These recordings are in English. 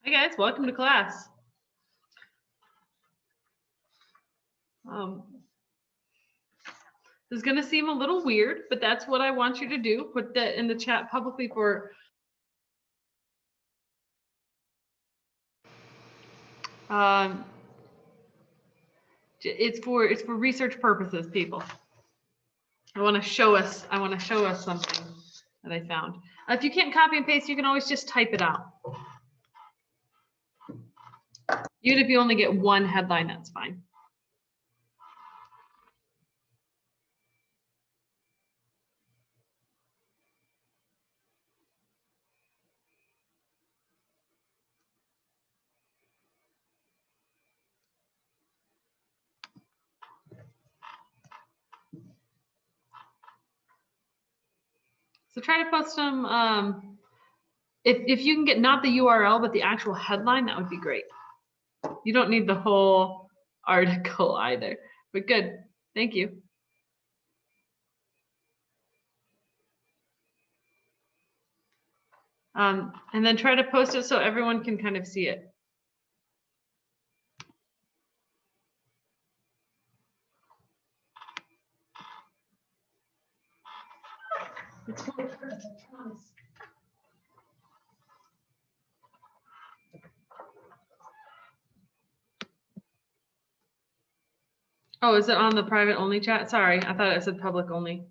Hi guys, welcome to class. This is going to seem a little weird, but that's what I want you to do. Put that in the chat publicly for it's for research purposes, people. I want to show us something that I found. If you can't copy and paste, you can always just type it out. Even if you only get one headline, that's fine. So try to post them. If you can get not the URL, but the actual headline, that would be great. You don't need the whole article either, but good. Thank you. And then try to post it so everyone can kind of see it. Oh, is it on the private only chat? Sorry, I thought it said public only.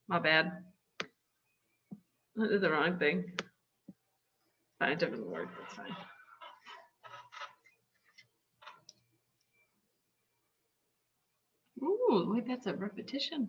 My bad. That is the wrong thing. Fine, it didn't work. That's fine. Ooh, wait, that's a repetition.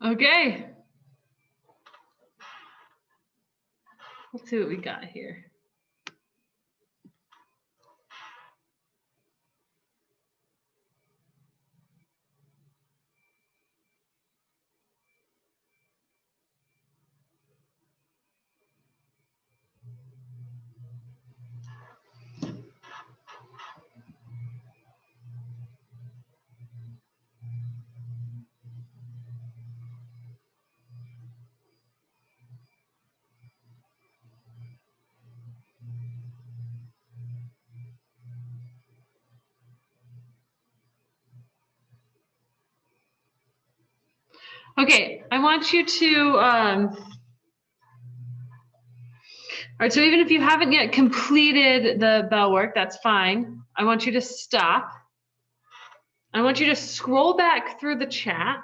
Okay. Let's see what we got here. Okay, I want you to, all right, so even if you haven't yet completed the bell work, that's fine. I want you to stop. I want you to scroll back through the chat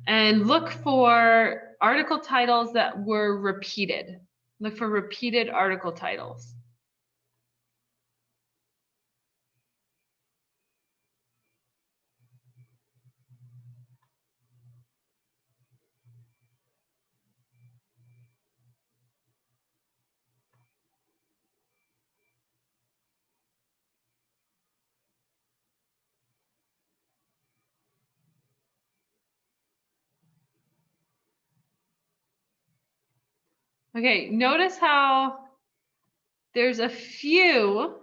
and look for article titles that were repeated. Look for repeated article titles. Okay, notice how there's a few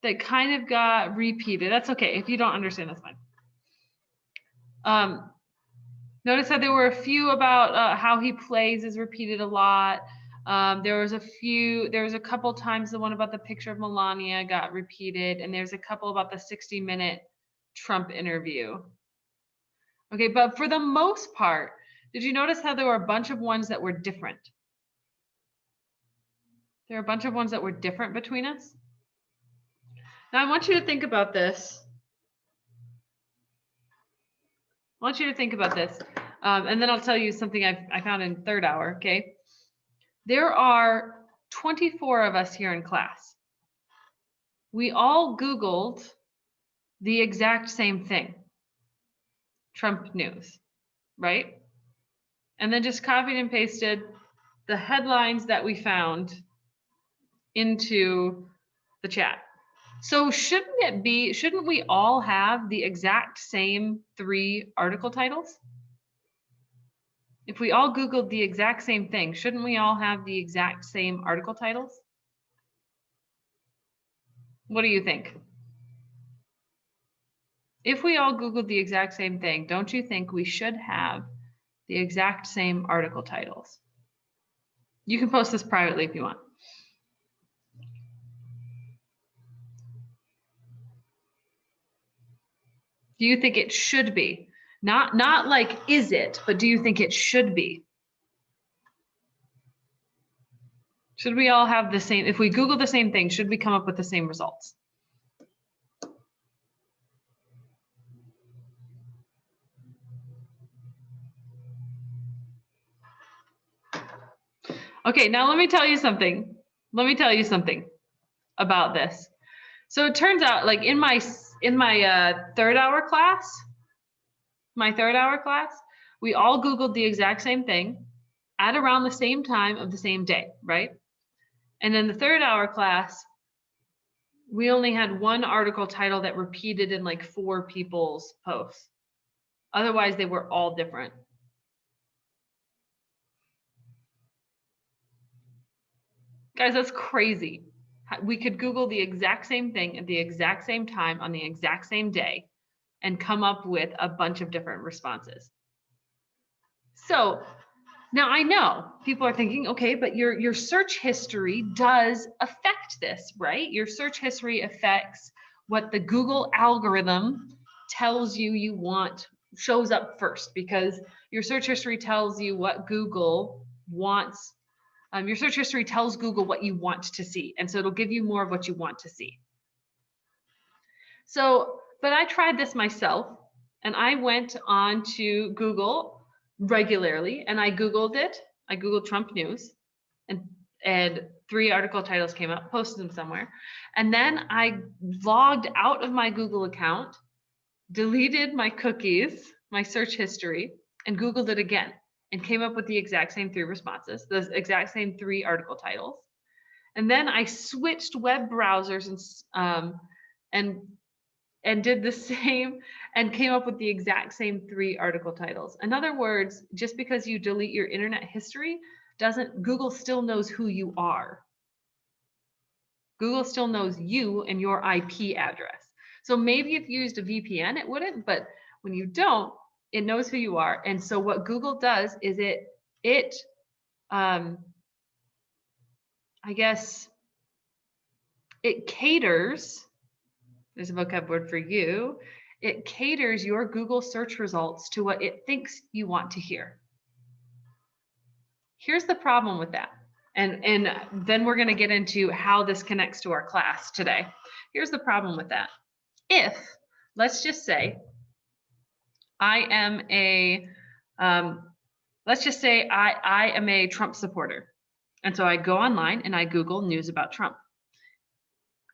that kind of got repeated. That's okay. If you don't understand, that's fine. Notice that there were a few about how he plays is repeated a lot. There was a couple times the one about the picture of Melania got repeated, and there's a couple about the 60-minute Trump interview. Okay, but for the most part, did you notice how there were a bunch of ones that were different? There are a bunch of ones that were different between us. Now I want you to think about this. And then I'll tell you something I found in third hour, okay? There are 24 of us here in class. We all Googled the exact same thing, Trump news, right? And then just copied and pasted the headlines that we found into the chat. So shouldn't we all have the exact same 3 article titles? If we all Googled the exact same thing, shouldn't we all have the exact same article titles? What do you think? If we all Googled the exact same thing, don't you think we should have the exact same article titles? You can post this privately if you want. Do you think it should be? Not like is it, but do you think it should be? Should we all have the same, if we Google the same thing, should we come up with the same results? Okay, now let me tell you something. Let me tell you something about this. So it turns out, like in my third hour class, we all Googled the exact same thing at around the same time of the same day, right? And in the third hour class, we only had one article title that repeated in like 4 people's posts. Otherwise, they were all different. Guys, that's crazy. We could Google the exact same thing at the exact same time on the exact same day and come up with a bunch of different responses. So now I know people are thinking, okay, but your search history does affect this, right? Your search history affects what the Google algorithm tells you want, shows up first, because your search history tells you what Google wants. Your search history tells Google what you want to see, and so it'll give you more of what you want to see. So, but I tried this myself, and I went on to Google regularly, and I Googled it. I Googled Trump news, and 3 article titles came up, posted them somewhere. And then I logged out of my Google account, deleted my cookies, my search history, and Googled it again, and came up with the exact same 3 responses, the exact same 3 article titles. And then I switched web browsers and did the same and came up with the exact same 3 article titles. In other words, just because you delete your internet history Google still knows who you are. Google still knows you and your IP address. So maybe if you used a VPN, it wouldn't, but when you don't, it knows who you are. And so what Google does is I guess it caters, there's a vocab word for you, it caters your Google search results to what it thinks you want to hear. Here's the problem with that. And then we're going to get into how this connects to our class today. Here's the problem with that. If, let's just say, I am a Trump supporter. And so I go online and I Google news about Trump.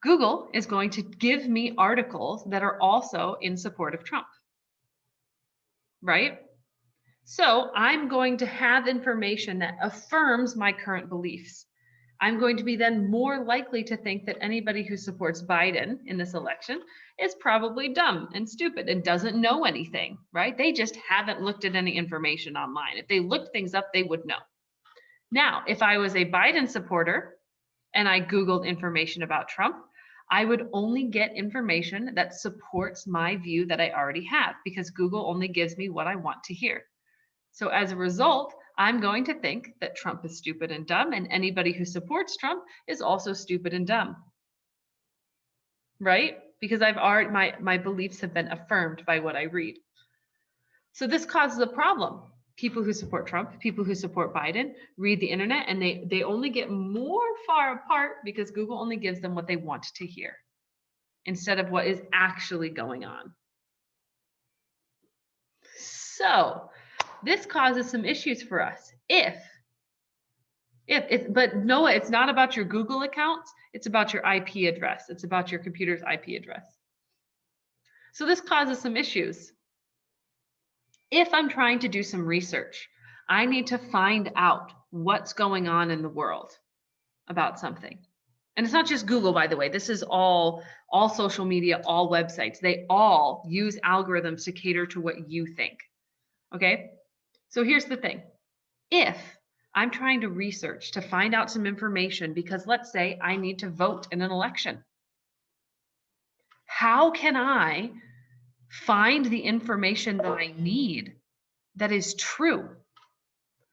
Google is going to give me articles that are also in support of Trump, right? So I'm going to have information that affirms my current beliefs. I'm going to be then more likely to think that anybody who supports Biden in this election is probably dumb and stupid and doesn't know anything, right? They just haven't looked at any information online. If they looked things up, they would know. Now, if I was a Biden supporter and I Googled information about Trump, I would only get information that supports my view that I already have, because Google only gives me what I want to hear. So as a result, I'm going to think that Trump is stupid and dumb, and anybody who supports Trump is also stupid and dumb, right? Because my beliefs have been affirmed by what I read. So this causes a problem. people who support Trump, people who support Biden read the internet, and they only get more far apart because Google only gives them what they want to hear instead of what is actually going on. So this causes some issues for us. But Noah, it's not about your Google accounts, it's about your IP address. It's about your computer's IP address. So this causes some issues. If I'm trying to do some research, I need to find out what's going on in the world about something. And it's not just Google, by the way. This is all social media, all websites. They all use algorithms to cater to what you think. Okay? So here's the thing. If I'm trying to research to find out some information because let's say I need to vote in an election, how can I find the information that I need that is true?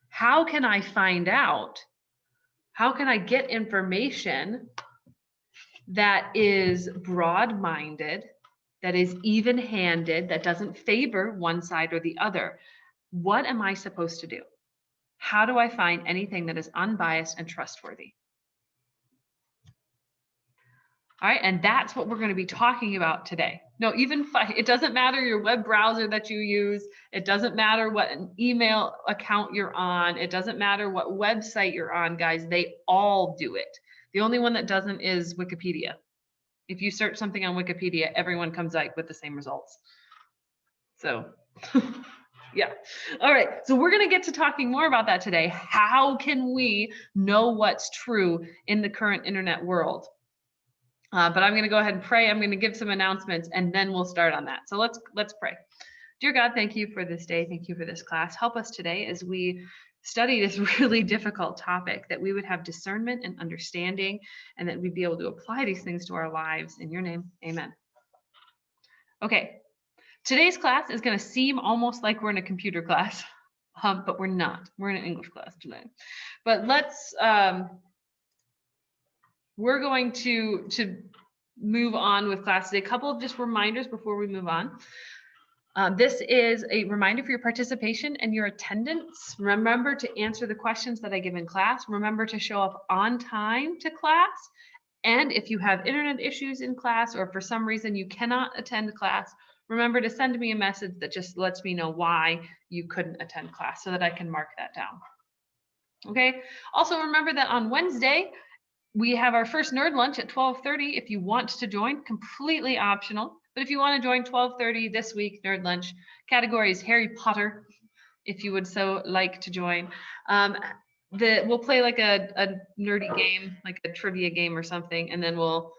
How can I find out? How can I get information that is broad-minded, that is even-handed, that doesn't favor one side or the other? What am I supposed to do? How do I find anything that is unbiased and trustworthy? All right, and that's what we're going to be talking about today. No, it doesn't matter your web browser that you use. It doesn't matter what email account you're on. It doesn't matter what website you're on, guys. They all do it. The only one that doesn't is Wikipedia. If you search something on Wikipedia, everyone comes out with the same results. So, yeah. All right, so we're going to get to talking more about that today. How can we know what's true in the current internet world? But I'm going to go ahead and pray. I'm going to give some announcements, and then we'll start on that. So let's pray. Dear God, thank you for this day. Thank you for this class. Help us today as we study this really difficult topic, that we would have discernment and understanding, and that we'd be able to apply these things to our lives. In your name, amen. Okay, today's class is going to seem almost like we're in a computer class, but we're not. We're in an English class today. But we're going to move on with class today. A couple of just reminders before we move on. This is a reminder for your participation and your attendance. Remember to answer the questions that I give in class. Remember to show up on time to class. And if you have internet issues in class, or for some reason you cannot attend class, remember to send me a message that just lets me know why you couldn't attend class so that I can mark that down. Okay. Also remember that on Wednesday, we have our first nerd lunch at 12:30. If you want to join, completely optional. But if you want to join 12:30 this week, nerd lunch, category is Harry Potter, if you would so like to join. We'll play like a nerdy game, like a trivia game or something, and then we'll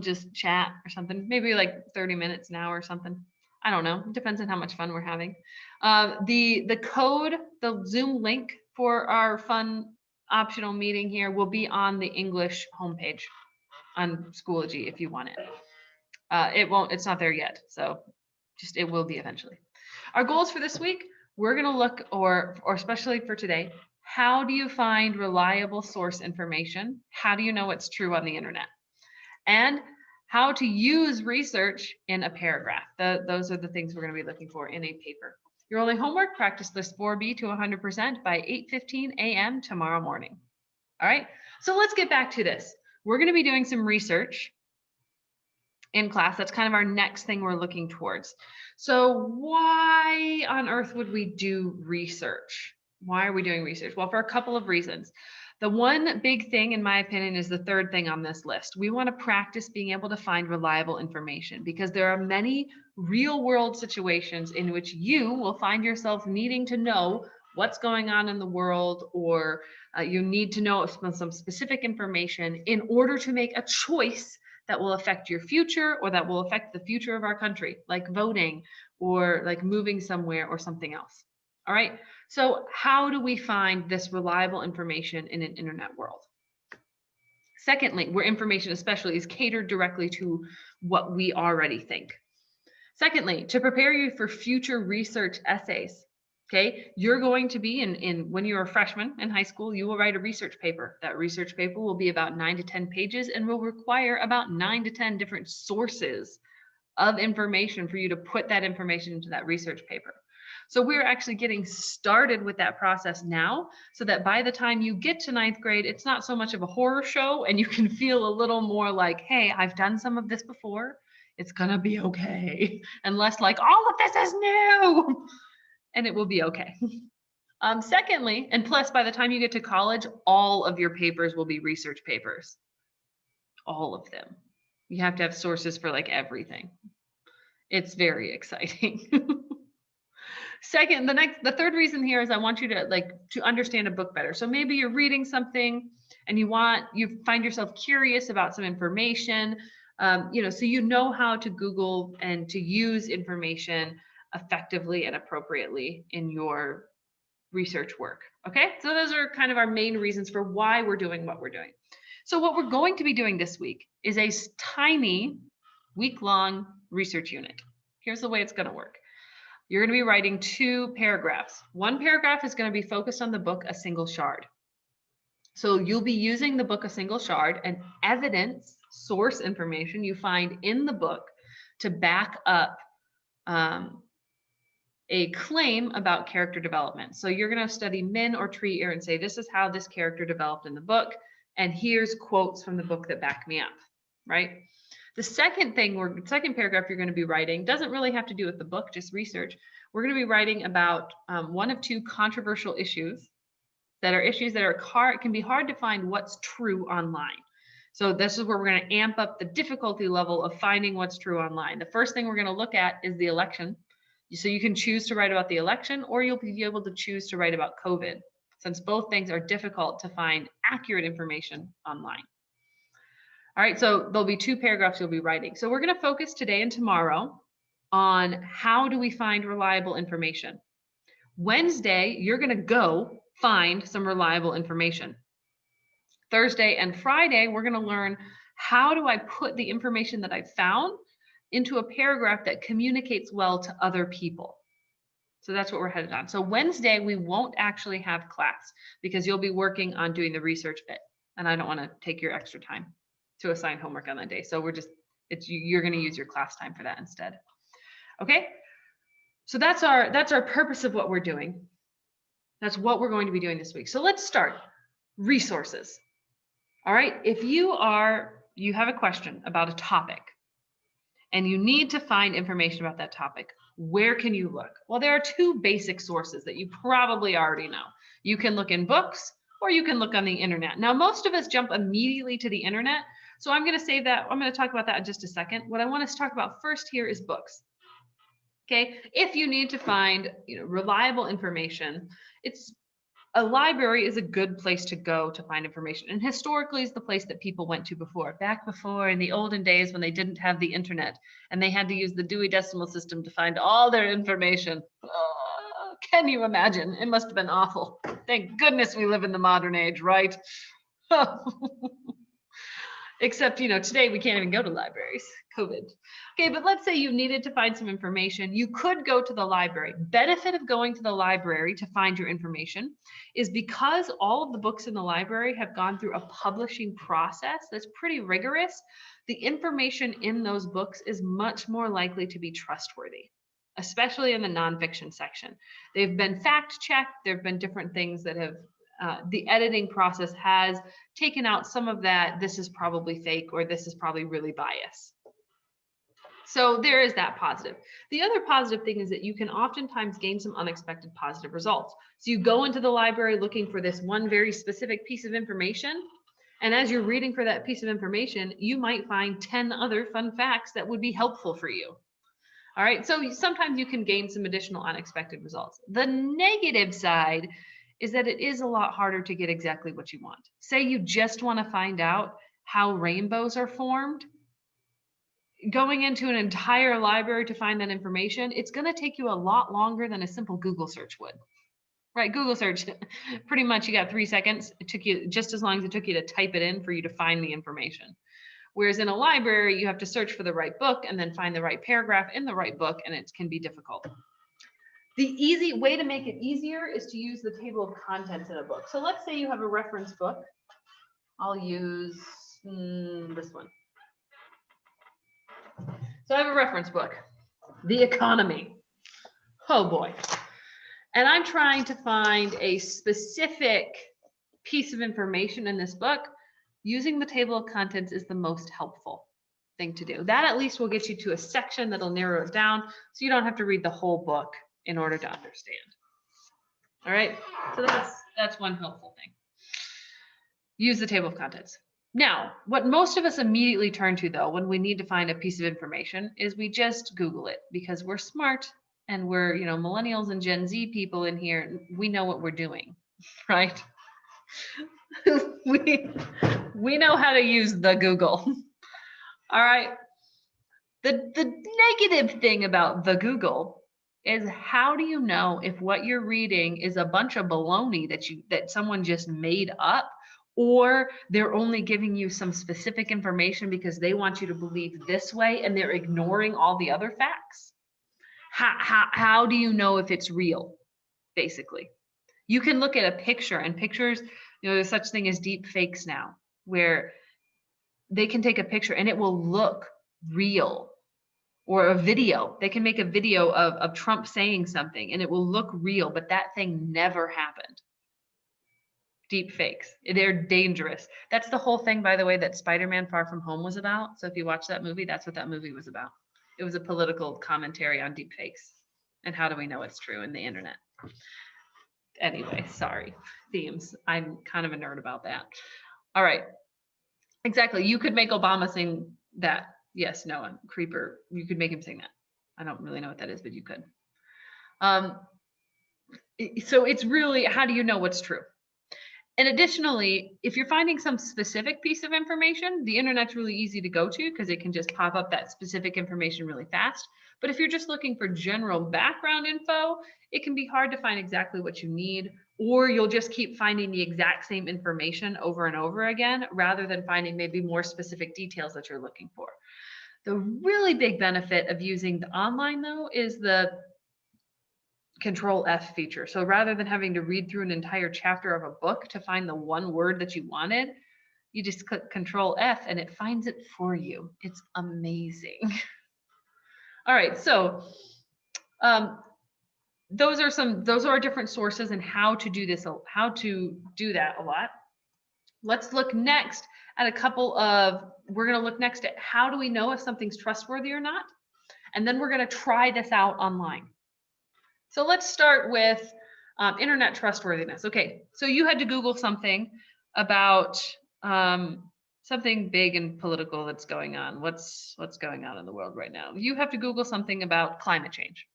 just chat or something, maybe like 30 minutes now or something. I don't know. It depends on how much fun we're having. The code, the Zoom link for our fun optional meeting here will be on the English homepage on Schoology if you want it. It's not there yet, so it will be eventually. Our goals for this week, we're going to look, or especially for today, how do you find reliable source information? How do you know what's true on the internet? And how to use research in a paragraph. Those are the things we're going to be looking for in a paper. Your only homework, practice list 4B to 100% by 8:15 a.m. tomorrow morning. All right, so let's get back to this. We're going to be doing some research in class. That's kind of our next thing we're looking towards. So why on earth would we do research? Why are we doing research? Well, for a couple of reasons. The one big thing, in my opinion, is the third thing on this list. We want to practice being able to find reliable information, because there are many real world situations in which you will find yourself needing to know what's going on in the world, or you need to know some specific information in order to make a choice that will affect your future, or that will affect the future of our country, like voting or like moving somewhere or something else. All right, so how do we find this reliable information in an internet world? Secondly, where information especially is catered directly to what we already think. Secondly, to prepare you for future research essays. Okay, you're going to be when you're a freshman in high school, you will write a research paper. That research paper will be about 9 to 10 pages and will require about 9 to 10 different sources of information for you to put that information into that research paper. So we're actually getting started with that process now, so that by the time you get to ninth grade, it's not so much of a horror show and you can feel a little more like, hey, I've done some of this before. It's gonna be okay. And less like, all of this is new and it will be okay. Secondly, and plus by the time you get to college, all of your papers will be research papers. All of them. You have to have sources for like everything. It's very exciting. Second, the third reason here is I want you to understand a book better. So maybe you're reading something and you find yourself curious about some information, so you know how to Google and to use information effectively and appropriately in your research work. Okay, so those are kind of our main reasons for why we're doing what we're doing. So what we're going to be doing this week is a tiny week-long research unit. Here's the way it's going to work. You're going to be writing 2 paragraphs. One paragraph is going to be focused on the book A Single Shard. So you'll be using the book A Single Shard and evidence, source information you find in the book to back up a claim about character development. So you're going to study Min or Tree Ear and say, this is how this character developed in the book. And here's quotes from the book that back me up, right? The second paragraph you're going to be writing doesn't really have to do with the book, just research. We're going to be writing about one of 2 controversial issues that are can be hard to find what's true online. So this is where we're going to amp up the difficulty level of finding what's true online. The first thing we're going to look at is the election. So you can choose to write about the election, or you'll be able to choose to write about COVID, since both things are difficult to find accurate information online. All right, so there'll be 2 paragraphs you'll be writing. So we're going to focus today and tomorrow on how do we find reliable information. Wednesday, you're going to go find some reliable information. Thursday and Friday, we're going to learn how do I put the information that I've found into a paragraph that communicates well to other people. So that's what we're headed on. So Wednesday, we won't actually have class because you'll be working on doing the research bit. And I don't want to take your extra time to assign homework on that day. So you're going to use your class time for that instead. Okay. So that's our purpose of what we're doing. That's what we're going to be doing this week. So let's start. Resources. All right. If you have a question about a topic and you need to find information about that topic, where can you look? Well, there are 2 basic sources that you probably already know. You can look in books or you can look on the internet. Now, most of us jump immediately to the internet. So I'm going to say that I'm going to talk about that in just a second. What I want us to talk about first here is books. Okay. If you need to find reliable information, a library is a good place to go to find information. And historically is the place that people went to back before in the olden days when they didn't have the internet and they had to use the Dewey Decimal System to find all their information. Oh, can you imagine? It must have been awful. Thank goodness we live in the modern age, right? Except, today we can't even go to libraries, COVID. Okay, but let's say you needed to find some information. You could go to the library. Benefit of going to the library to find your information is because all of the books in the library have gone through a publishing process that's pretty rigorous. The information in those books is much more likely to be trustworthy, especially in the nonfiction section. They've been fact-checked. There have been different things that have the editing process has taken out some of that. This is probably fake, or this is probably really biased. So there is that positive. The other positive thing is that you can oftentimes gain some unexpected positive results. So you go into the library looking for this one very specific piece of information. And as you're reading for that piece of information, you might find 10 other fun facts that would be helpful for you. All right, so sometimes you can gain some additional unexpected results. The negative side is that it is a lot harder to get exactly what you want. Say you just want to find out how rainbows are formed. Going into an entire library to find that information, it's going to take you a lot longer than a simple Google search would. Right, Google search, pretty much you got 3 seconds. It took you just as long as it took you to type it in for you to find the information. Whereas in a library, you have to search for the right book and then find the right paragraph in the right book, and it can be difficult. The easy way to make it easier is to use the table of contents in a book. So let's say you have a reference book. I'll use this one. So I have a reference book, The Economy. Oh boy. And I'm trying to find a specific piece of information in this book. Using the table of contents is the most helpful thing to do. That at least will get you to a section that'll narrow it down so you don't have to read the whole book in order to understand. All right, so that's one helpful thing. Use the table of contents. Now, what most of us immediately turn to though, when we need to find a piece of information, is we just Google it because we're smart and we're, millennials and Gen Z people in here. We know what we're doing, right? we know how to use the Google. All right. The negative thing about the Google is, how do you know if what you're reading is a bunch of baloney that someone just made up, or they're only giving you some specific information because they want you to believe this way and they're ignoring all the other facts? How do you know if it's real? Basically, you can look at a picture, and pictures, there's such thing as deep fakes now, where they can take a picture and it will look real. Or a video, they can make a video of Trump saying something and it will look real, but that thing never happened. Deep fakes, they're dangerous. That's the whole thing, by the way, that Spider-Man Far From Home was about. So if you watch that movie, that's what that movie was about. It was a political commentary on deep fakes and how do we know it's true in the internet. Anyway, sorry, themes. I'm kind of a nerd about that. All right, exactly. You could make Obama sing that. Yes, Noah, creeper. You could make him sing that. I don't really know what that is, but you could. So it's really, how do you know what's true? And additionally, if you're finding some specific piece of information, the internet's really easy to go to because it can just pop up that specific information really fast. But if you're just looking for general background info, it can be hard to find exactly what you need, or you'll just keep finding the exact same information over and over again, rather than finding maybe more specific details that you're looking for. The really big benefit of using the online, though, is the Control F feature. So rather than having to read through an entire chapter of a book to find the one word that you wanted, you just click Control F and it finds it for you. It's amazing. All right, so those are different sources and how to do that a lot. Let's look next at we're going to look next at how do we know if something's trustworthy or not? And then we're going to try this out online. So let's start with internet trustworthiness. Okay, so you had to Google something about something big and political that's going on. What's going on in the world right now? You have to Google something about climate change.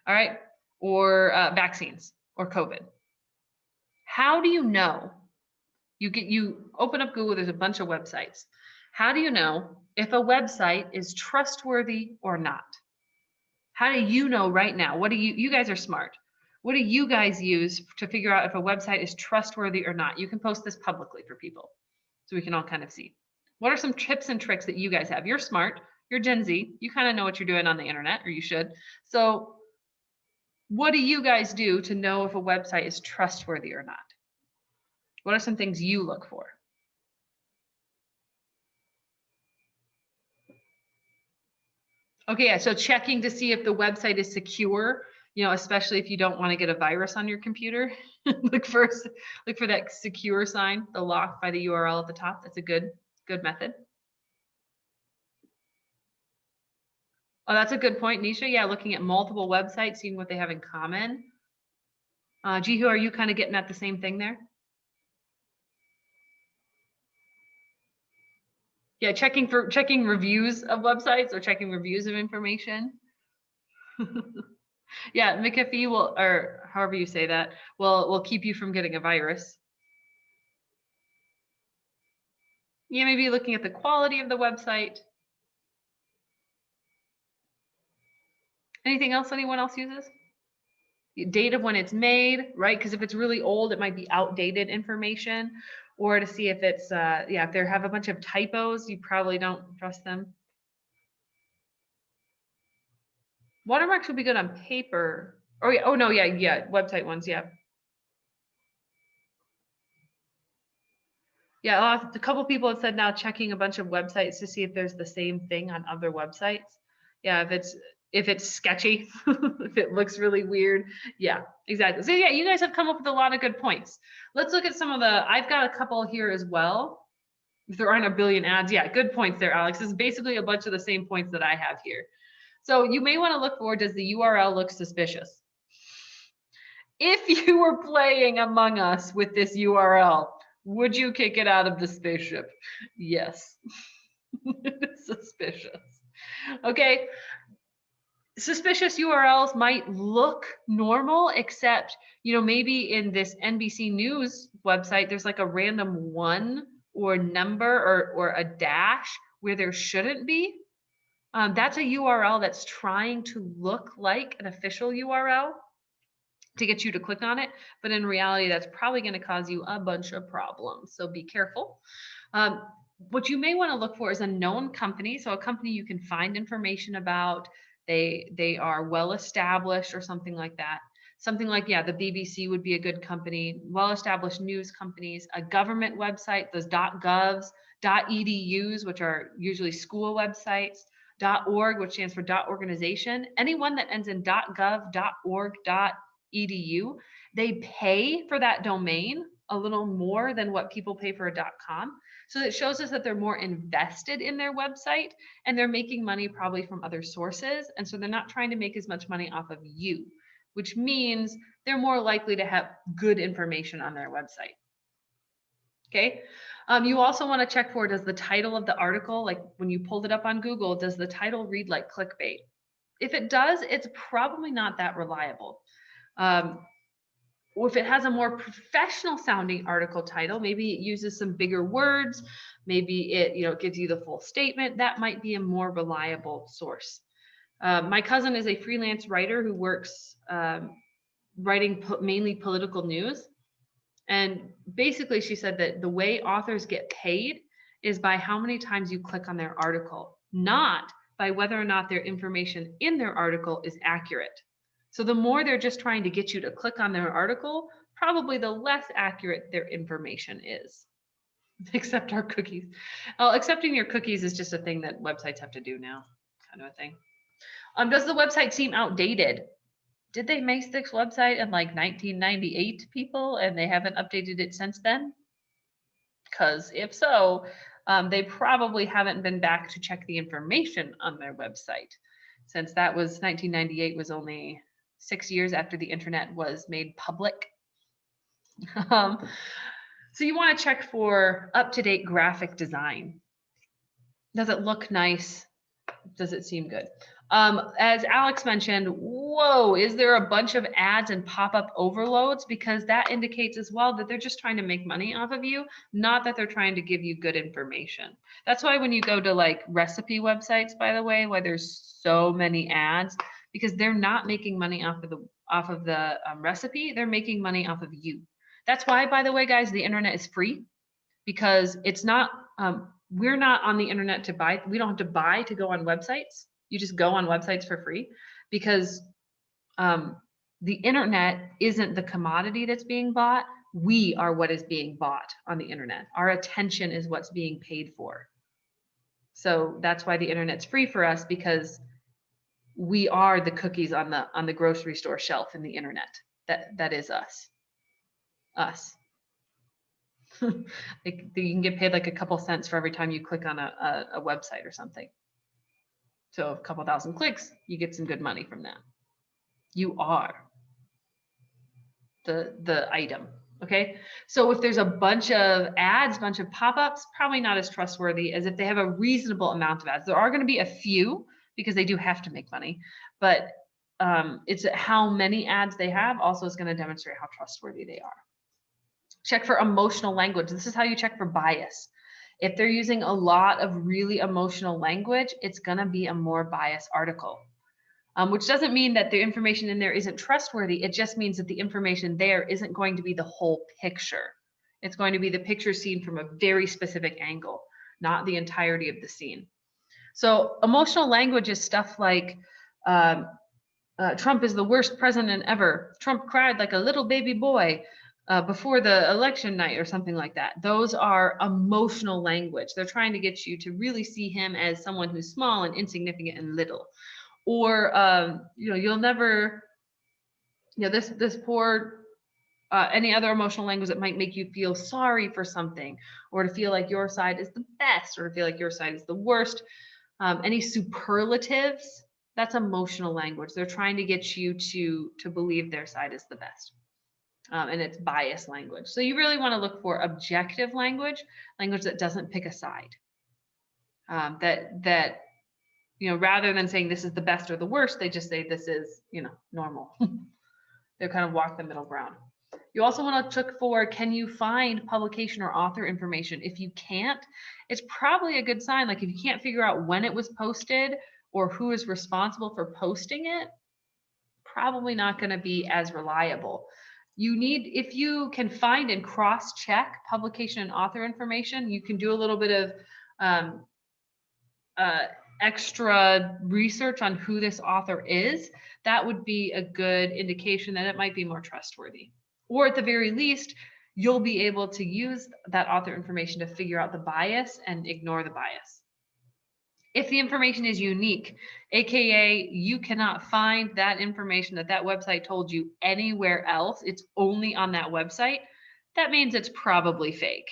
All right, or vaccines or COVID. How do you know? You open up Google, there's a bunch of websites. How do you know if a website is trustworthy or not? How do you know right now? What do you guys are smart. What do you guys use to figure out if a website is trustworthy or not? You can post this publicly for people so we can all kind of see. What are some tips and tricks that you guys have? You're smart, you're Gen Z, you kind of know what you're doing on the internet, or you should. So what do you guys do to know if a website is trustworthy or not? What are some things you look for? Okay, yeah, so checking to see if the website is secure, especially if you don't want to get a virus on your computer. look for that secure sign, the lock by the URL at the top. That's a good method. Oh, that's a good point, Nisha. Yeah, looking at multiple websites, seeing what they have in common. Jihu, are you kind of getting at the same thing there? Yeah, checking reviews of websites or checking reviews of information. Yeah, McAfee will, or however you say that, will keep you from getting a virus. Yeah, maybe looking at the quality of the website. Anything else anyone else uses? Date of when it's made, right? Because if it's really old, it might be outdated information. Or to see if it's, if they have a bunch of typos, you probably don't trust them. Watermarks would be good on paper. Oh yeah, oh no, yeah, website ones, yeah. Yeah, a couple people have said now checking a bunch of websites to see if there's the same thing on other websites. Yeah, if it's if it's sketchy, if it looks really weird. Yeah, exactly. So yeah, you guys have come up with a lot of good points. Let's look at some of the, I've got a couple here as well. If there aren't a billion ads, yeah, good points there, Alex. This is basically a bunch of the same points that I have here. So you may want to look for, does the URL look suspicious? If you were playing Among Us with this URL, would you kick it out of the spaceship? Yes. Suspicious. Okay. Suspicious URLs might look normal, except, you know, maybe in this NBC News website, there's like a random 1 or number or a dash where there shouldn't be. That's a URL that's trying to look like an official URL to get you to click on it. But in reality, that's probably going to cause you a bunch of problems. So be careful. What you may want to look for is a known company. So a company you can find information about. They are well established or something like that. Something like, yeah, the BBC would be a good company, well-established news companies, a government website, those .govs, .edus, which are usually school websites, .org, which stands for .organization. Anyone that ends in .gov, .org, .edu, they pay for that domain a little more than what people pay for a .com. So it shows us that they're more invested in their website and they're making money probably from other sources. And so they're not trying to make as much money off of you, which means they're more likely to have good information on their website. Okay. You also want to check for, does the title of the article, like when you pulled it up on Google, does the title read like clickbait? If it does, it's probably not that reliable. Or if it has a more professional sounding article title, maybe it uses some bigger words, maybe it, you know, gives you the full statement, that might be a more reliable source. My cousin is a freelance writer who works writing mainly political news. And basically she said that the way authors get paid is by how many times you click on their article, not by whether or not their information in their article is accurate. So the more they're just trying to get you to click on their article, probably the less accurate their information is. Except our cookies. Accepting your cookies is just a thing that websites have to do now, kind of a thing. Does the website seem outdated? Did they make this website in like 1998, people, and they haven't updated it since then? Because if so, they probably haven't been back to check the information on their website, since that was 1998 was only 6 years after the internet was made public. So you want to check for up-to-date graphic design. Does it look nice? Does it seem good? As Alex mentioned, whoa, is there a bunch of ads and pop-up overloads? Because that indicates as well that they're just trying to make money off of you, not that they're trying to give you good information. That's why when you go to like recipe websites, by the way, why there's so many ads, because they're not making money off of the recipe, they're making money off of you. That's why, by the way, guys, the internet is free, because it's not, we're not on the internet to buy. We don't have to buy to go on websites. You just go on websites for free, because the internet isn't the commodity that's being bought. We are what is being bought on the internet. Our attention is what's being paid for. So that's why the internet's free for us, because we are the cookies on the grocery store shelf in the internet. That is us. Like, you can get paid like a couple cents for every time you click on a website or something. So a couple thousand clicks, you get some good money from that. You are the item. Okay. So if there's a bunch of ads, bunch of pop-ups, probably not as trustworthy as if they have a reasonable amount of ads. There are going to be a few, because they do have to make money, but it's how many ads they have also is going to demonstrate how trustworthy they are. Check for emotional language. This is how you check for bias. If they're using a lot of really emotional language, it's going to be a more biased article, which doesn't mean that the information in there isn't trustworthy. It just means that the information there isn't going to be the whole picture. It's going to be the picture seen from a very specific angle, not the entirety of the scene. So emotional language is stuff like, Trump is the worst president ever. Trump cried like a little baby boy before the election night, or something like that. Those are emotional language. They're trying to get you to really see him as someone who's small and insignificant and little. Or you'll never, this poor any other emotional language that might make you feel sorry for something, or to feel like your side is the best, or to feel like your side is the worst. Any superlatives, that's emotional language. They're trying to get you to believe their side is the best. And it's bias language. So you really want to look for objective language that doesn't pick a side. Rather than saying this is the best or the worst, they just say this is, normal. They kind of walk the middle ground. You also want to look for, can you find publication or author information? If you can't, it's probably a good sign. Like if you can't figure out when it was posted or who is responsible for posting it, probably not going to be as reliable. If you can find and cross-check publication and author information, you can do a little bit of extra research on who this author is. That would be a good indication that it might be more trustworthy. Or at the very least, you'll be able to use that author information to figure out the bias and ignore the bias. If the information is unique, AKA you cannot find that information that website told you anywhere else, it's only on that website, that means it's probably fake.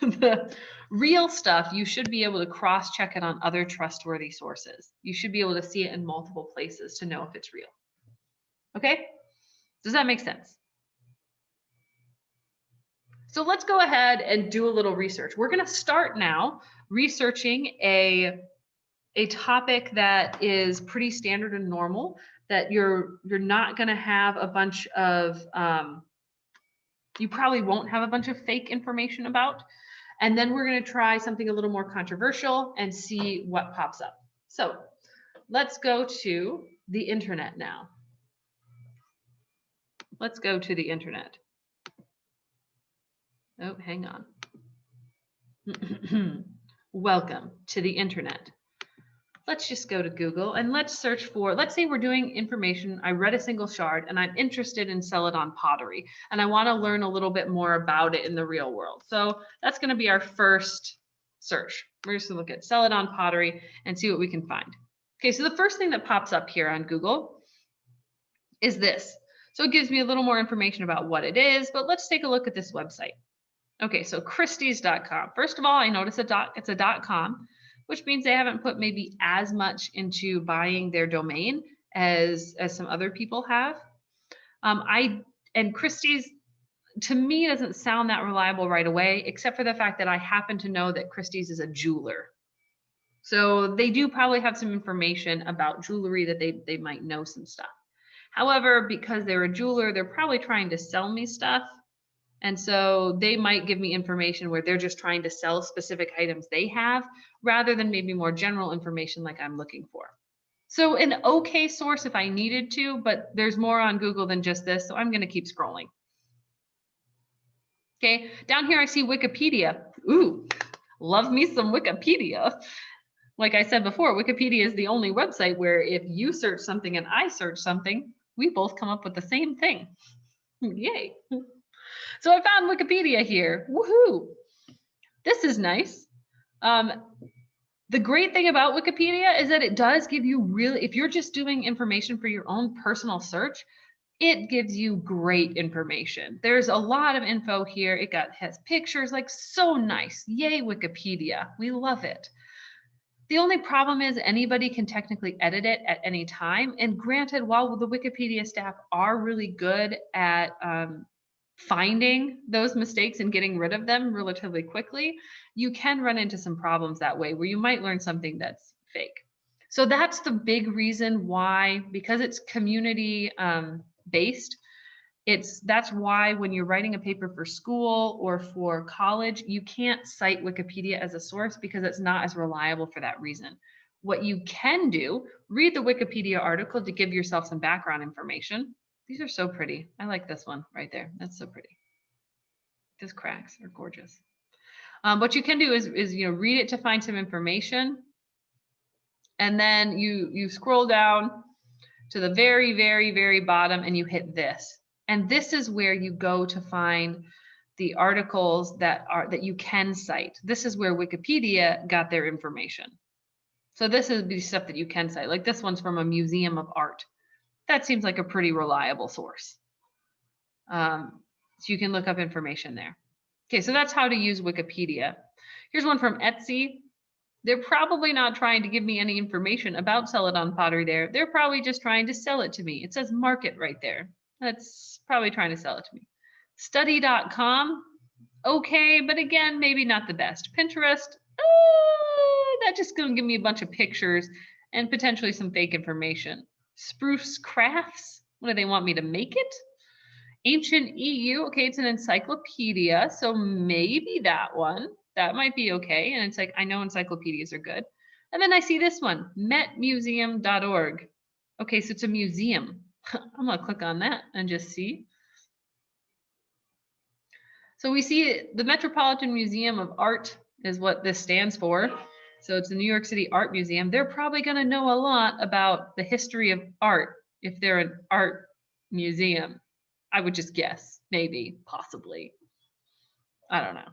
The real stuff, you should be able to cross-check it on other trustworthy sources. You should be able to see it in multiple places to know if it's real. Okay? Does that make sense? So let's go ahead and do a little research. We're going to start now researching a topic that is pretty standard and normal, that you're not going to have a bunch of, you probably won't have a bunch of fake information about. And then we're going to try something a little more controversial and see what pops up. So let's go to the internet now. Let's go to the internet. Oh, hang on. Welcome to the internet. Let's just go to Google and let's search for, let's say we're doing information. I read a single shard and I'm interested in Celadon pottery and I want to learn a little bit more about it in the real world. So that's going to be our first search. We're just going to look at Celadon pottery and see what we can find. Okay, so the first thing that pops up here on Google is this. So it gives me a little more information about what it is, but let's take a look at this website. Okay, so Christie's.com. First of all, I notice it's a .com, which means they haven't put maybe as much into buying their domain as some other people have. And Christie's, to me, doesn't sound that reliable right away, except for the fact that I happen to know that Christie's is a jeweler. So they do probably have some information about jewelry that they might know some stuff. However, because they're a jeweler, they're probably trying to sell me stuff. And so they might give me information where they're just trying to sell specific items they have, rather than maybe more general information like I'm looking for. So an okay source if I needed to, but there's more on Google than just this, so I'm going to keep scrolling. Okay, down here I see Wikipedia. Ooh, love me some Wikipedia. Like I said before, Wikipedia is the only website where if you search something and I search something, we both come up with the same thing. Yay. So I found Wikipedia here. Woohoo! This is nice. The great thing about Wikipedia is that it does give you if you're just doing information for your own personal search, it gives you great information. There's a lot of info here. It has pictures, like so nice. Yay, Wikipedia. We love it. The only problem is anybody can technically edit it at any time. And granted, while the Wikipedia staff are really good at finding those mistakes and getting rid of them relatively quickly, you can run into some problems that way where you might learn something that's fake. So that's the big reason why, because it's community based, that's why when you're writing a paper for school or for college, you can't cite Wikipedia as a source because it's not as reliable for that reason. What you can do, read the Wikipedia article to give yourself some background information. These are so pretty. I like this one right there. That's so pretty. These cracks are gorgeous. What you can do is read it to find some information. And then you scroll down to the very, very, very bottom and you hit this. And this is where you go to find the articles that you can cite. This is where Wikipedia got their information. So this is the stuff that you can cite. Like this one's from a museum of art. That seems like a pretty reliable source. So you can look up information there. Okay, so that's how to use Wikipedia. Here's one from Etsy. They're probably not trying to give me any information about Celadon pottery there. They're probably just trying to sell it to me. It says market right there. That's probably trying to sell it to me. Study.com, okay, but again, maybe not the best. Pinterest, that's just gonna give me a bunch of pictures and potentially some fake information. Spruce Crafts, what do they want me to make it? Ancient EU, okay, it's an encyclopedia, so maybe that one. That might be okay. And it's like, I know encyclopedias are good. And then I see this one, metmuseum.org. Okay, so it's a museum. I'm gonna click on that and just see. So we see the Metropolitan Museum of Art is what this stands for. So it's the New York City Art Museum. They're probably gonna know a lot about the history of art if they're an art museum. I would just guess, maybe, possibly. I don't know.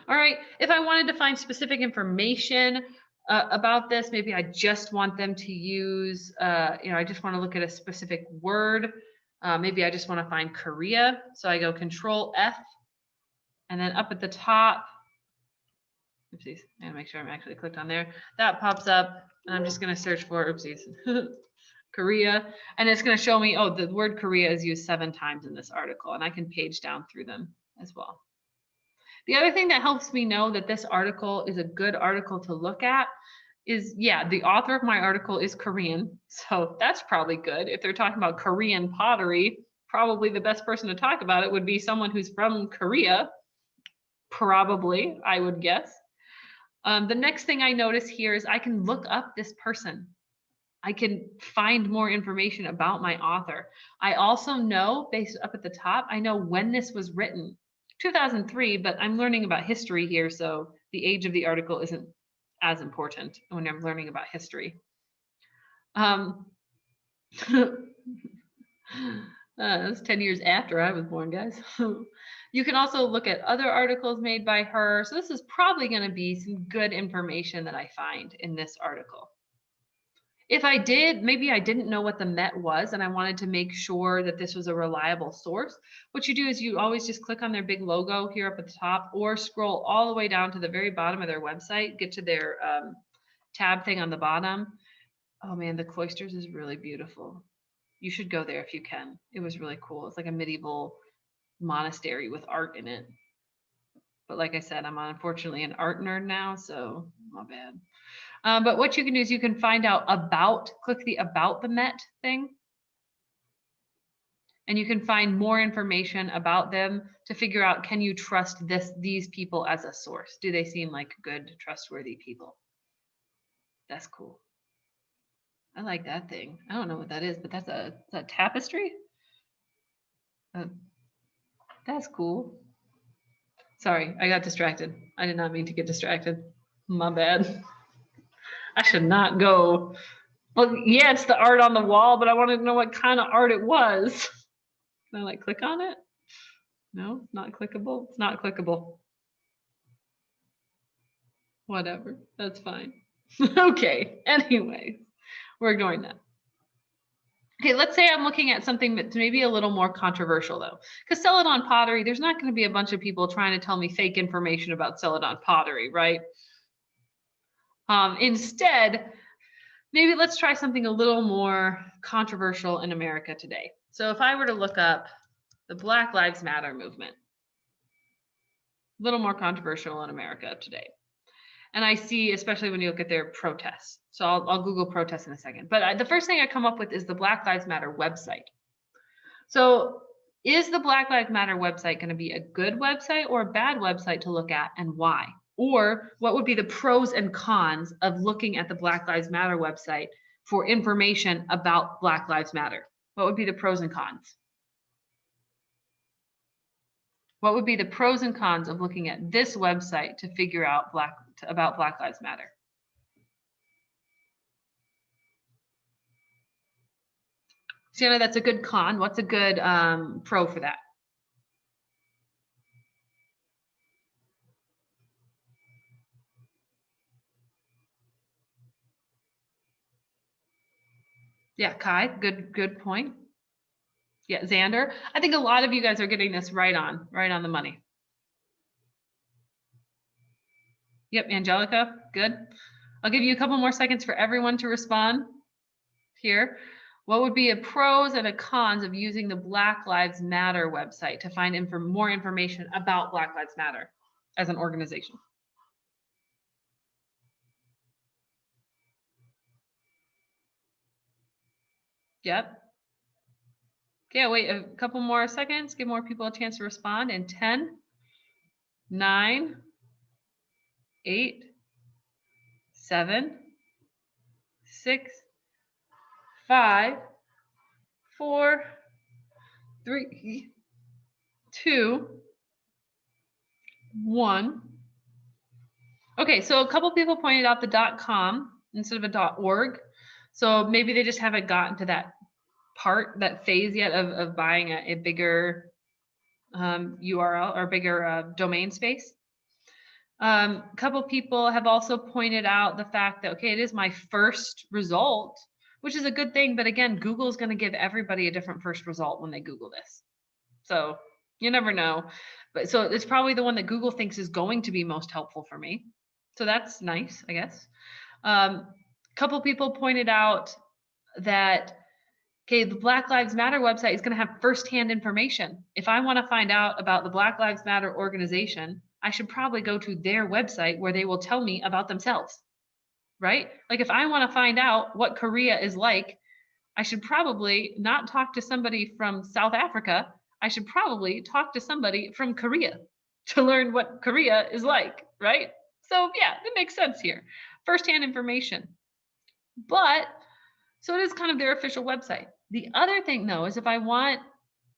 All right, if I wanted to find specific information about this, maybe I just want them to use, I just want to look at a specific word. Maybe I just want to find Korea. So I go Control F, and then up at the top, oopsies, I gotta make sure I'm actually clicked on there. That pops up, and I'm just going to search for, oopsies, Korea, and it's going to show me, oh, the word Korea is used 7 times in this article, and I can page down through them as well. The other thing that helps me know that this article is a good article to look at is, yeah, the author of my article is Korean, so that's probably good. If they're talking about Korean pottery, probably the best person to talk about it would be someone who's from Korea, probably, I would guess. The next thing I notice here is I can look up this person. I can find more information about my author. I also know, based up at the top, I know when this was written. 2003, but I'm learning about history here, so the age of the article isn't as important when I'm learning about history. That's 10 years after I was born, guys. You can also look at other articles made by her. So this is probably going to be some good information that I find in this article. If I did, maybe I didn't know what the Met was and I wanted to make sure that this was a reliable source. What you do is you always just click on their big logo here up at the top or scroll all the way down to the very bottom of their website, get to their tab thing on the bottom. Oh man, the Cloisters is really beautiful. You should go there if you can. It was really cool. It's like a medieval monastery with art in it. But like I said, I'm unfortunately an art nerd now, so my bad. But what you can do is you can find out about, click the About the Met thing. And you can find more information about them to figure out, can you trust these people as a source? Do they seem like good, trustworthy people? That's cool. I like that thing. I don't know what that is, but that's a tapestry? That's cool. Sorry, I got distracted. I did not mean to get distracted. My bad. I should not go. Well, yeah, it's the art on the wall, but I wanted to know what kind of art it was. Can I like click on it? No, not clickable. It's not clickable. Whatever, that's fine. Okay, anyway, we're ignoring that. Okay, let's say I'm looking at something that's maybe a little more controversial though. Because Celadon pottery, there's not going to be a bunch of people trying to tell me fake information about Celadon pottery, right? Instead, maybe let's try something a little more controversial in America today. So if I were to look up the Black Lives Matter movement, a little more controversial in America today. And I see, especially when you look at their protests. So I'll Google protests in a second. But the first thing I come up with is the Black Lives Matter website. So is the Black Lives Matter website going to be a good website or a bad website to look at, and why? Or what would be the pros and cons of looking at the Black Lives Matter website for information about Black Lives Matter? What would be the pros and cons? What would be the pros and cons of looking at this website to figure out about Black Lives Matter? Sienna, that's a good con. What's a good pro for that? Yeah, Kai, good point. Yeah, Xander. I think a lot of you guys are getting this right on the money. Yep, Angelica, good. I'll give you a couple more seconds for everyone to respond here. What would be a pros and a cons of using the Black Lives Matter website to find more information about Black Lives Matter as an organization? Yep. Okay, wait a couple more seconds. Give more people a chance to respond in 10, 9, 8, 7, 6, 5, 4, 3, 2, 1. Okay, so a couple people pointed out the .com instead of a .org. So maybe they just haven't gotten to that part, that phase yet of buying a bigger URL or bigger domain space. A couple people have also pointed out the fact that, okay, it is my first result, which is a good thing. But again, Google is going to give everybody a different first result when they Google this. So you never know. But so it's probably the one that Google thinks is going to be most helpful for me. So that's nice, I guess. Couple people pointed out that, okay, the Black Lives Matter website is going to have firsthand information. If I want to find out about the Black Lives Matter organization, I should probably go to their website where they will tell me about themselves, right? Like if I want to find out what Korea is like, I should probably not talk to somebody from South Africa. I should probably talk to somebody from Korea to learn what Korea is like, right? So yeah, it makes sense here. Firsthand information. But so it is kind of their official website. The other thing though is if I want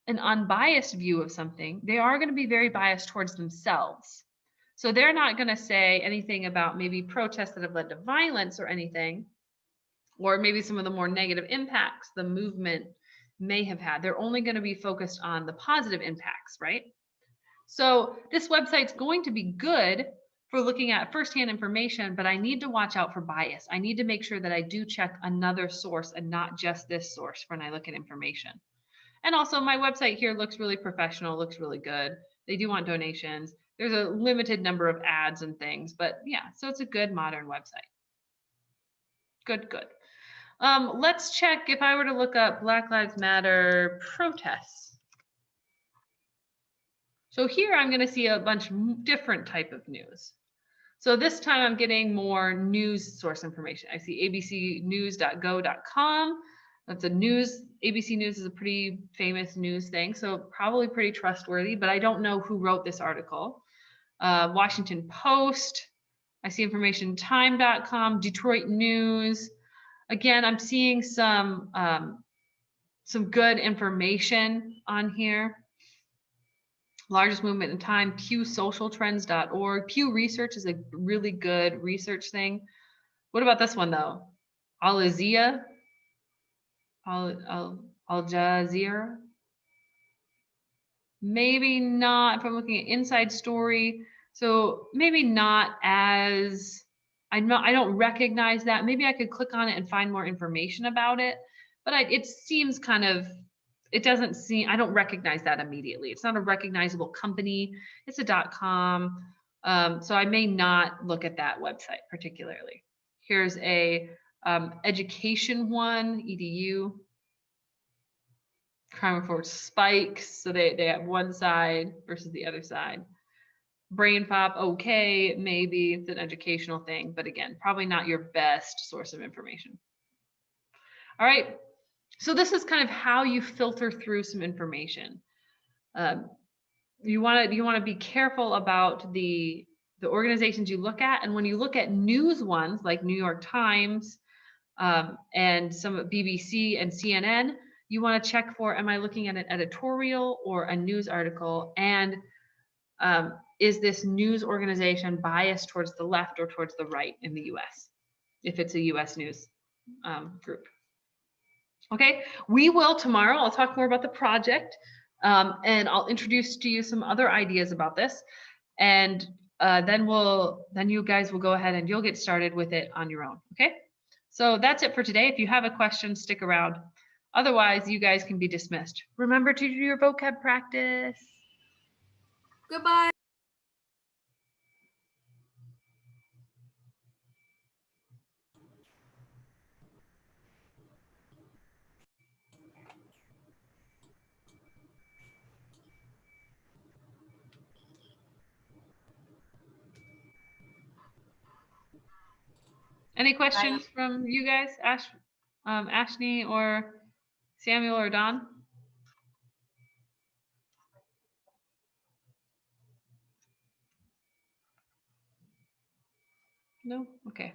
an unbiased view of something, they are going to be very biased towards themselves. So they're not going to say anything about maybe protests that have led to violence or anything, or maybe some of the more negative impacts the movement may have had. They're only going to be focused on the positive impacts, right? So this website's going to be good for looking at firsthand information, but I need to watch out for bias. I need to make sure that I do check another source and not just this source when I look at information. And also my website here looks really professional, looks really good. They do want donations. There's a limited number of ads and things, but yeah, so it's a good modern website. Good, good. Let's check if I were to look up Black Lives Matter protests. So here I'm going to see a bunch different type of news. So this time I'm getting more news source information. I see abcnews.go.com. That's a news. ABC News is a pretty famous news thing, so probably pretty trustworthy, but I don't know who wrote this article. Washington Post. I see information time.com, Detroit News. Again, I'm seeing some good information on here. Largest movement in time, PewSocialTrends.org. Pew Research is a really good research thing. What about this one though? Al Jazeera. Al Jazeera. Maybe not if I'm looking at Inside Story. So maybe not as I don't recognize that. Maybe I could click on it and find more information about it. But it seems kind of, it doesn't seem, I don't recognize that immediately. It's not a recognizable company. It's a .com. So I may not look at that website particularly. Here's a education one, edu. Crime report spikes. So they have one side versus the other side. Brain pop, okay, maybe it's an educational thing, but again, probably not your best source of information. All right, so this is kind of how you filter through some information. You want to be careful about the organizations you look at, and when you look at news ones like New York Times and some BBC and CNN, you want to check for, am I looking at an editorial or a news article, and is this news organization biased towards the left or towards the right in the US, if it's a US news group. Okay, we will tomorrow, I'll talk more about the project, and I'll introduce to you some other ideas about this, and then you guys will go ahead and you'll get started with it on your own, okay? So that's it for today. If you have a question, stick around. Otherwise, you guys can be dismissed. Remember to do your vocab practice. Goodbye. Any questions from you guys, Ashley or Samuel or Don? No? Okay.